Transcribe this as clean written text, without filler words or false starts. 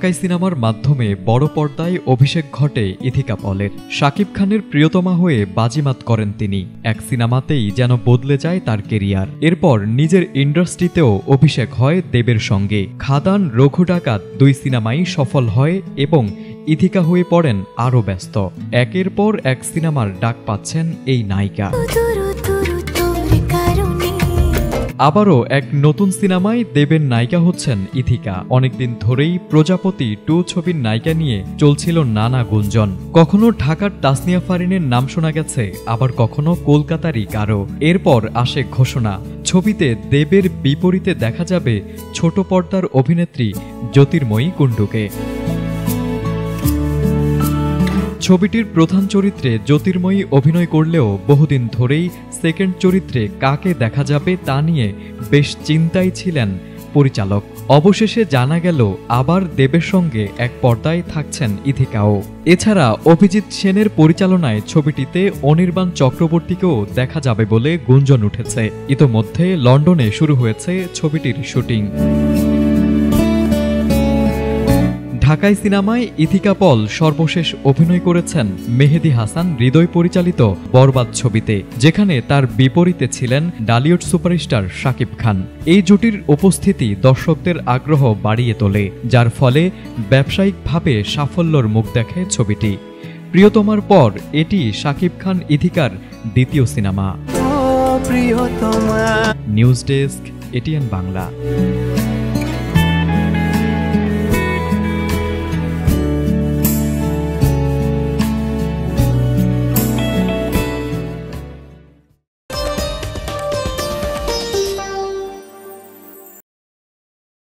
ঢাকাই সিনেমার মাধ্যমে বড় পর্দায় অভিষেক ঘটে ইথিকা পলের। শাকিব খানের প্রিয়তমা হয়ে বাজিমাত করেন তিনি। এক সিনেমাতেই যেন বদলে যায় তার কেরিয়ার। এরপর নিজের ইন্ডাস্ট্রিতেও অভিষেক হয় দেবের সঙ্গে। খাদান, রঘু ডাকাত 2 সিনেমাই সফল হয় এবং ইথিকা হয়ে পড়েন আরও ব্যস্ত। একের পর এক সিনেমার ডাক পাচ্ছেন এই নায়িকা। আবারও এক নতুন সিনেমায় দেবের নায়িকা হচ্ছেন ইথিকা। অনেকদিন ধরেই প্রজাপতি 2 ছবির নায়িকা নিয়ে চলছিল নানা গুঞ্জন। কখনো ঢাকার তাসনিয়া ফারিনের নাম শোনা গেছে, আবার কখনো কলকাতারই কারো। এরপর আসে ঘোষণা, ছবিতে দেবের বিপরীতে দেখা যাবে ছোট পর্দার অভিনেত্রী জ্যোতির্ময়ী কুণ্ডুকে। ছবিটির প্রধান চরিত্রে জ্যোতির্ময়ী অভিনয় করলেও বহুদিন ধরেই সেকেন্ড চরিত্রে কাকে দেখা যাবে তা নিয়ে বেশ চিন্তায় ছিলেন পরিচালক। অবশেষে জানা গেল আবার দেবের সঙ্গে এক পর্দায় থাকছেন ইথিকাও। এছাড়া অভিজিৎ সেনের পরিচালনায় ছবিটিতে অনির্বাণ চক্রবর্তীকেও দেখা যাবে বলে গুঞ্জন উঠেছে। ইতোমধ্যে লন্ডনে শুরু হয়েছে ছবিটির শুটিং। ঢাকাই সিনেমায় ইথিকা পল সর্বশেষ অভিনয় করেছেন মেহেদী হাসান হৃদয় পরিচালিত বরবাদ ছবিতে, যেখানে তার বিপরীতে ছিলেন ডালিউড সুপারস্টার শাকিব খান। এই জুটির উপস্থিতি দর্শকদের আগ্রহ বাড়িয়ে তোলে, যার ফলে ব্যবসায়িকভাবে সাফল্যর মুখ দেখে ছবিটি। প্রিয়তমার পর এটি শাকিব খান ইথিকার দ্বিতীয় cinema. News desk, ATN Bangla.